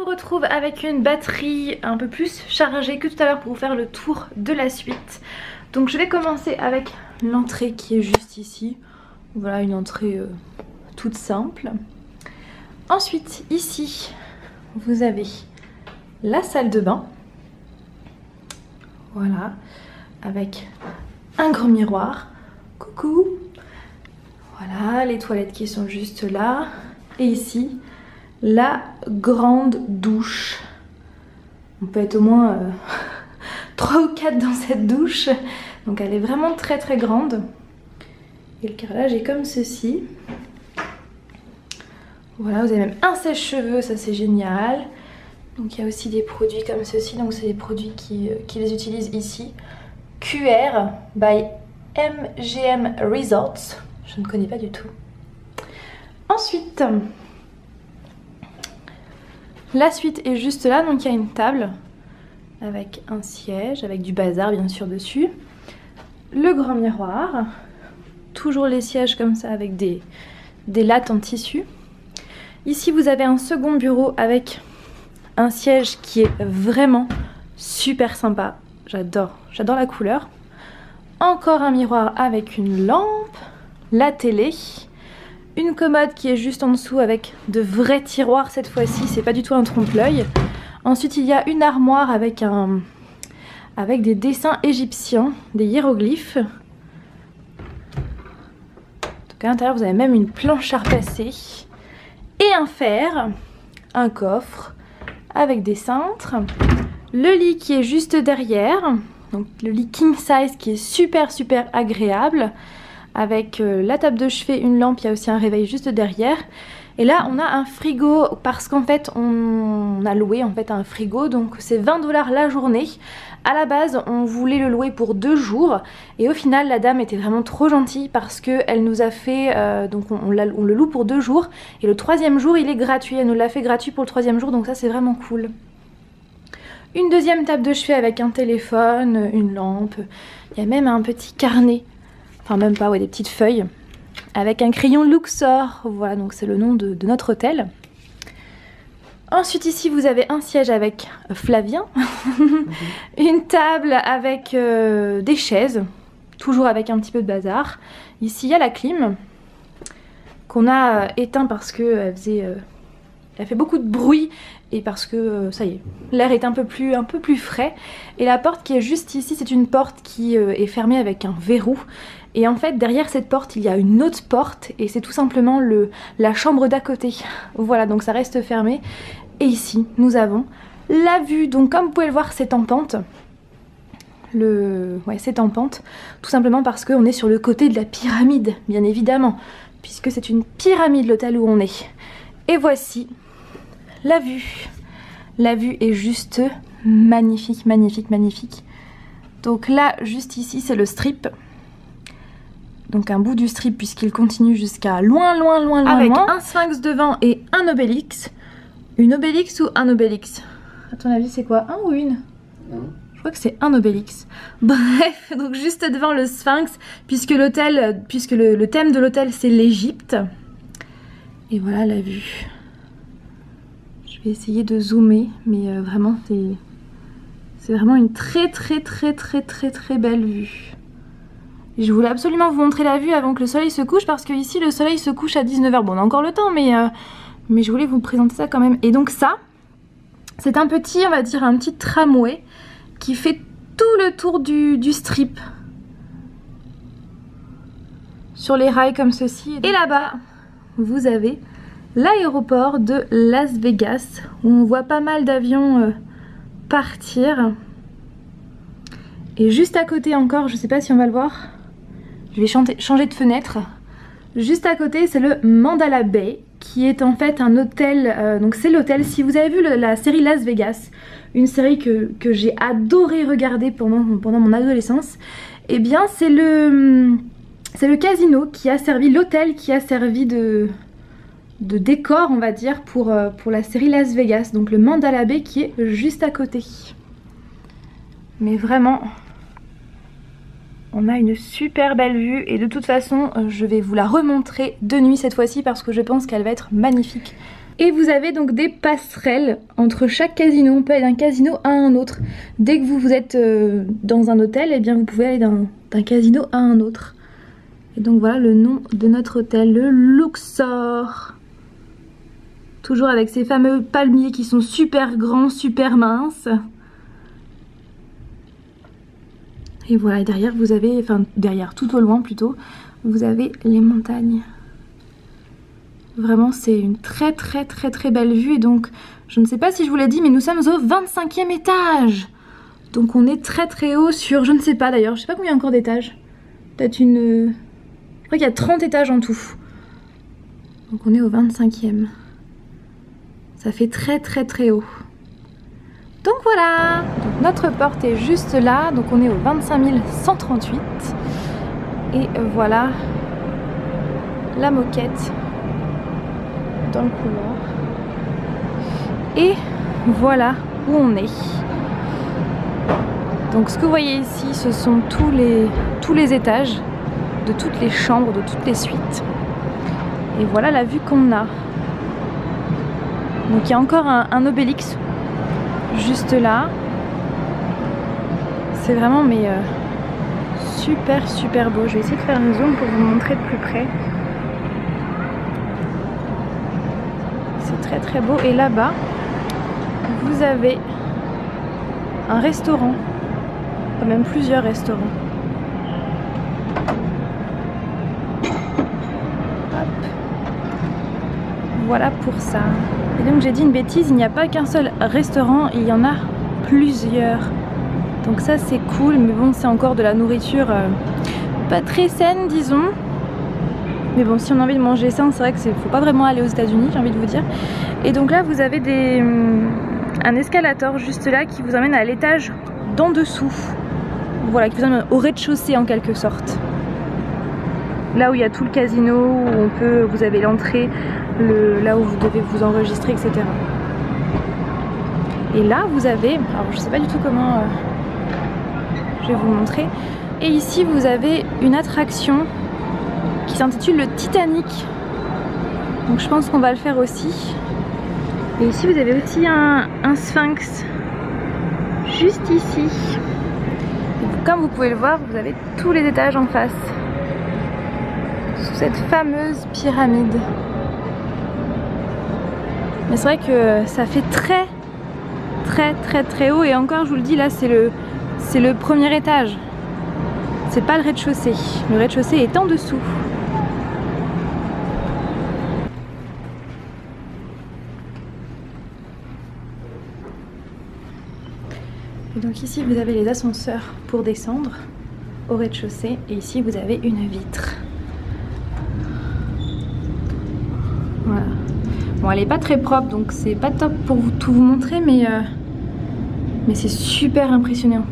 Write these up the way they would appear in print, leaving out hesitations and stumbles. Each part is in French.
retrouve avec une batterie un peu plus chargée que tout à l'heure pour vous faire le tour de la suite. Donc je vais commencer avec l'entrée qui est juste ici. Voilà, une entrée toute simple. Ensuite ici vous avez la salle de bain. Voilà, avec un grand miroir. Coucou. Voilà, les toilettes qui sont juste là. Et ici la grande douche. On peut être au moins 3 ou 4 dans cette douche. Donc elle est vraiment très très grande. Et le carrelage est comme ceci. Voilà, vous avez même un sèche-cheveux, ça c'est génial. Donc il y a aussi des produits comme ceci. Donc c'est des produits qui les utilisent ici. QR by MGM Resorts. Je ne connais pas du tout. Ensuite, la suite est juste là, donc il y a une table avec un siège, avec du bazar bien sûr dessus. Le grand miroir, toujours les sièges comme ça avec des lattes en tissu. Ici vous avez un second bureau avec un siège qui est vraiment super sympa. J'adore la couleur. Encore un miroir avec une lampe, la télé. Une commode qui est juste en dessous avec de vrais tiroirs cette fois-ci, c'est pas du tout un trompe-l'œil. Ensuite il y a une armoire avec des dessins égyptiens, des hiéroglyphes. Donc à l'intérieur vous avez même une planche à repasser. Et un fer, un coffre avec des cintres. Le lit qui est juste derrière, donc le lit king size qui est super agréable. Avec la table de chevet, une lampe, il y a aussi un réveil juste derrière. Et là on a un frigo parce qu'en fait on a loué en fait un frigo, donc c'est 20 $ la journée. À la base on voulait le louer pour 2 jours et au final la dame était vraiment trop gentille parce qu'elle nous a fait, donc on le loue pour 2 jours et le 3e jour il est gratuit, elle nous l'a fait gratuit pour le 3e jour, donc ça c'est vraiment cool. Une deuxième table de chevet avec un téléphone, une lampe, il y a même un petit carnet. Enfin même pas, ouais, des petites feuilles avec un crayon Luxor, voilà, donc c'est le nom de notre hôtel. Ensuite ici vous avez un siège avec Flavien, une table avec des chaises, toujours avec un petit peu de bazar. Ici il y a la clim qu'on a éteint parce que elle fait beaucoup de bruit et parce que ça y est, l'air est un peu plus frais. Et la porte qui est juste ici, c'est une porte qui est fermée avec un verrou. Et en fait derrière cette porte il y a une autre porte et c'est tout simplement la chambre d'à côté. Voilà, donc ça reste fermé. Et ici nous avons la vue, donc comme vous pouvez le voir c'est en pente. Ouais, c'est en pente, tout simplement parce qu'on est sur le côté de la pyramide, bien évidemment, puisque c'est une pyramide l'hôtel où on est. Et voici la vue. La vue est juste magnifique. Donc là, juste ici, c'est le strip. Donc un bout du strip puisqu'il continue jusqu'à loin. Avec un sphinx devant et un obélix. Une obélix ou un obélix? À ton avis, c'est quoi? Un ou une? Je crois que c'est un obélix. Bref, donc juste devant le sphinx, puisque le thème de l'hôtel c'est l'Égypte. Et voilà la vue. Je vais essayer de zoomer, mais vraiment c'est vraiment une très belle vue. Et je voulais absolument vous montrer la vue avant que le soleil se couche parce que ici le soleil se couche à 19 h. Bon, on a encore le temps, mais je voulais vous présenter ça quand même. Et donc ça, c'est un petit, on va dire un petit tramway qui fait tout le tour du strip. Sur les rails comme ceci. Et là-bas, vous avez l'aéroport de Las Vegas où on voit pas mal d'avions partir. Et juste à côté encore, je sais pas si on va le voir, je vais changer de fenêtre. Juste à côté c'est le Mandala Bay qui est en fait un hôtel, donc c'est l'hôtel, si vous avez vu la série Las Vegas, une série que j'ai adoré regarder pendant mon adolescence, et bien c'est le casino qui a servi, l'hôtel qui a servi de décor on va dire pour la série Las Vegas, donc le Mandala Bay qui est juste à côté. Mais vraiment on a une super belle vue et de toute façon je vais vous la remontrer de nuit cette fois-ci parce que je pense qu'elle va être magnifique. Et vous avez donc des passerelles entre chaque casino. On peut aller d'un casino à un autre. Dès que vous êtes dans un hôtel, eh bien vous pouvez aller d'un casino à un autre. Et donc voilà le nom de notre hôtel, le Luxor. Toujours avec ces fameux palmiers qui sont super grands, super minces. Et voilà, et derrière vous avez, enfin derrière, tout au loin plutôt, vous avez les montagnes. Vraiment c'est une très belle vue. Et donc je ne sais pas si je vous l'ai dit, mais nous sommes au 25e étage. Donc on est très haut sur, je ne sais pas d'ailleurs, je sais pas combien il y a encore d'étages. Peut-être une... Je crois qu'il y a 30 étages en tout. Donc on est au 25e. Ça fait très haut. Donc voilà, donc notre porte est juste là, donc on est au 25 138. Et voilà la moquette dans le couloir. Et voilà où on est. Donc ce que vous voyez ici, ce sont tous les étages de toutes les chambres, de toutes les suites. Et voilà la vue qu'on a. Donc il y a encore un obélix juste là. C'est vraiment mais super beau. Je vais essayer de faire une zoom pour vous montrer de plus près. C'est très beau. Et là-bas, vous avez un restaurant. Enfin, même plusieurs restaurants. Hop. Voilà pour ça. Et donc j'ai dit une bêtise, il n'y a pas qu'un seul restaurant, il y en a plusieurs. Donc ça c'est cool, mais bon c'est encore de la nourriture pas très saine disons. Mais bon si on a envie de manger sain, c'est vrai que faut pas vraiment aller aux États-Unis, j'ai envie de vous dire. Et donc là vous avez un escalator juste là qui vous emmène à l'étage d'en dessous. Voilà, qui vous emmène au rez-de-chaussée en quelque sorte. Là où il y a tout le casino, où vous avez l'entrée, là où vous devez vous enregistrer, etc. Et là vous avez, alors je sais pas du tout comment je vais vous montrer. Et ici vous avez une attraction qui s'intitule le Titanic. Donc je pense qu'on va le faire aussi. Et ici vous avez aussi un sphinx juste ici. Et comme vous pouvez le voir, vous avez tous les étages en face. Sous cette fameuse pyramide. Mais c'est vrai que ça fait très haut. Et encore je vous le dis, là c'est le premier étage. C'est pas le rez-de-chaussée. Le rez-de-chaussée est en dessous. Et donc ici vous avez les ascenseurs pour descendre au rez-de-chaussée. Et ici vous avez une vitre. Voilà. Bon, elle est pas très propre, donc c'est pas top pour tout vous montrer, mais c'est super impressionnant.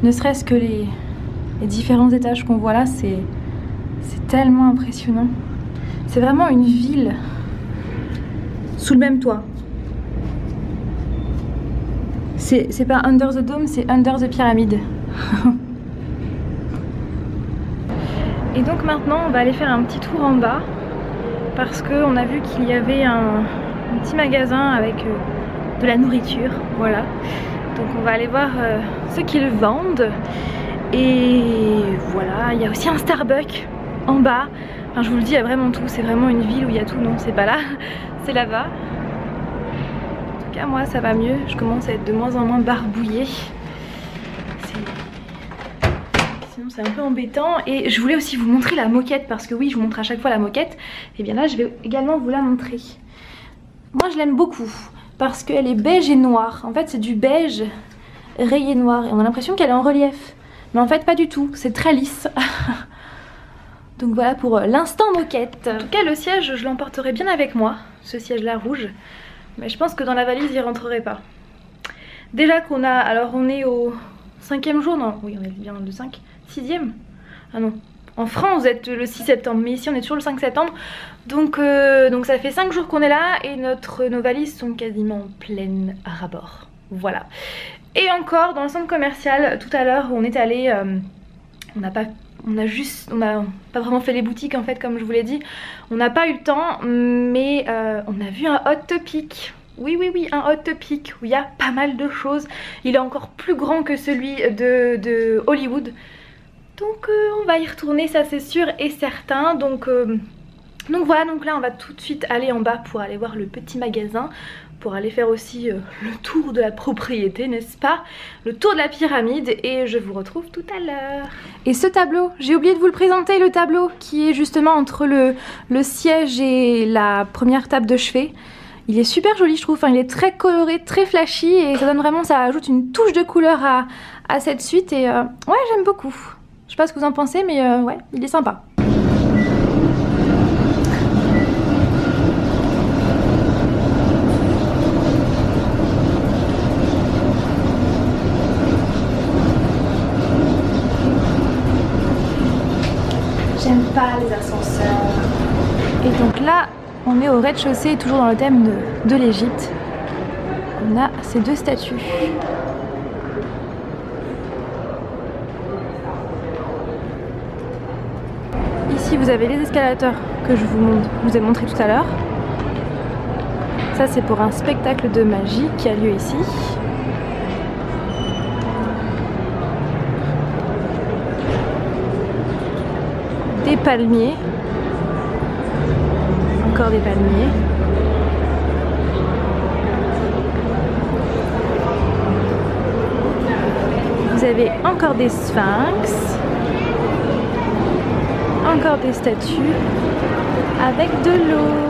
Ne serait-ce que les différents étages qu'on voit là, c'est tellement impressionnant. C'est vraiment une ville sous le même toit. C'est pas under the dome, c'est under the pyramide. Et donc maintenant, on va aller faire un petit tour en bas. Parce qu'on a vu qu'il y avait un petit magasin avec de la nourriture, voilà. Donc on va aller voir ce qu'ils vendent. Et voilà, il y a aussi un Starbucks en bas. Enfin je vous le dis, il y a vraiment tout, c'est vraiment une ville où il y a tout. Non, c'est pas là, c'est là-bas. En tout cas moi ça va mieux, je commence à être de moins en moins barbouillée. Sinon c'est un peu embêtant. Et je voulais aussi vous montrer la moquette, parce que oui je vous montre à chaque fois la moquette. Et bien là je vais également vous la montrer. Moi je l'aime beaucoup parce qu'elle est beige et noire. En fait c'est du beige rayé noir et on a l'impression qu'elle est en relief. Mais en fait pas du tout, c'est très lisse. Donc voilà pour l'instant moquette. En tout cas le siège je l'emporterai bien avec moi, ce siège là rouge. Mais je pense que dans la valise il rentrerait pas. Déjà qu'on a, alors on est au 5e jour, non, oui on est bien le 5, 6e. Ah non, en France vous êtes le 6 septembre, mais ici on est toujours le 5 septembre. Donc ça fait 5 jours qu'on est là et nos valises sont quasiment pleines à ras-bord. Voilà. Et encore dans le centre commercial, tout à l'heure on est allé, on n'a pas On a pas vraiment fait les boutiques en fait comme je vous l'ai dit. On n'a pas eu le temps, mais on a vu un Hot Topic. Oui, un Hot Topic où il y a pas mal de choses. Il est encore plus grand que celui de Hollywood. Donc on va y retourner, ça c'est sûr et certain. Donc voilà, donc là on va tout de suite aller en bas pour aller voir le petit magasin. Pour aller faire aussi le tour de la propriété, n'est-ce pas? Le tour de la pyramide, et je vous retrouve tout à l'heure. Et ce tableau, j'ai oublié de vous le présenter, le tableau qui est justement entre le siège et la première table de chevet. Il est super joli je trouve, enfin, il est très coloré, très flashy et ça donne vraiment, ça ajoute une touche de couleur à cette suite et ouais, j'aime beaucoup. Je sais pas ce que vous en pensez mais ouais, il est sympa. J'aime pas les ascenseurs. Et donc là, on est au rez-de-chaussée, toujours dans le thème de l'Égypte. On a ces deux statues. Ici, vous avez les escalators que je vous ai montré tout à l'heure. Ça, c'est pour un spectacle de magie qui a lieu ici. Des palmiers, encore des palmiers. Vous avez encore des sphinx, encore des statues avec de l'eau.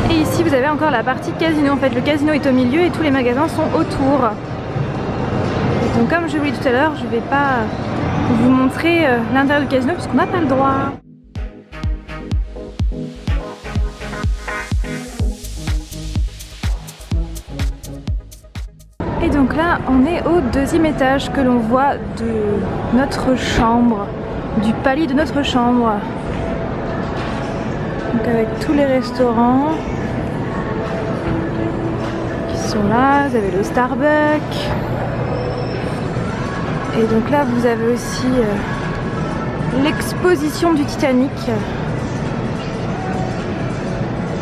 Et ici vous avez encore la partie casino, en fait le casino est au milieu et tous les magasins sont autour. Et donc comme je vous l'ai dit tout à l'heure, je ne vais pas vous montrer l'intérieur du casino puisqu'on n'a pas le droit. Et donc là on est au deuxième étage que l'on voit de notre chambre, du palier de notre chambre. Donc avec tous les restaurants qui sont là, vous avez le Starbucks. Et donc là vous avez aussi l'exposition du Titanic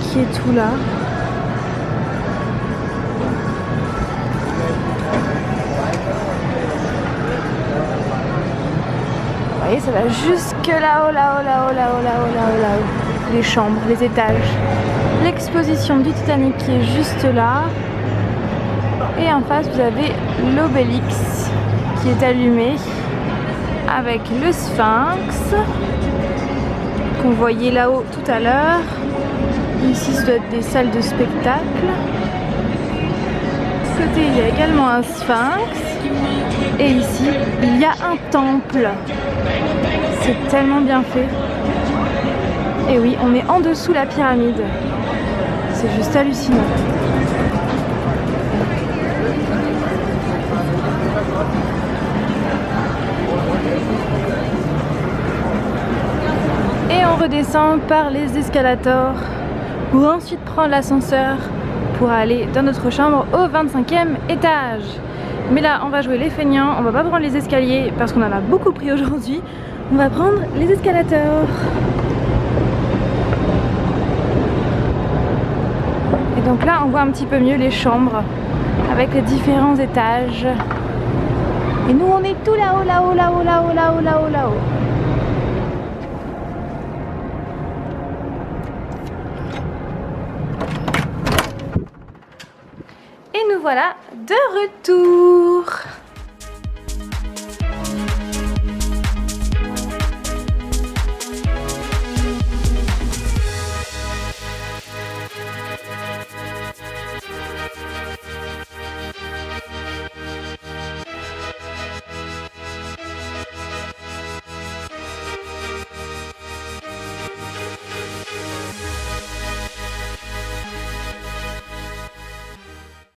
qui est tout là. Vous voyez, ça va jusque là-haut, là-haut. Les chambres, les étages. L'exposition du Titanic qui est juste là. Et en face, vous avez l'obélix qui est allumé avec le sphinx qu'on voyait là-haut tout à l'heure. Ici, ça doit être des salles de spectacle. De ce côté, il y a également un sphinx. Et ici, il y a un temple. C'est tellement bien fait. Et oui, on est en dessous la pyramide. C'est juste hallucinant. Et on redescend par les escalators pour ensuite prendre l'ascenseur pour aller dans notre chambre au 25e étage. Mais là, on va jouer les feignants, on va pas prendre les escaliers parce qu'on en a beaucoup pris aujourd'hui. On va prendre les escalators. Et donc là, on voit un petit peu mieux les chambres avec les différents étages. Et nous, on est tout là-haut, là-haut. Et nous voilà de retour.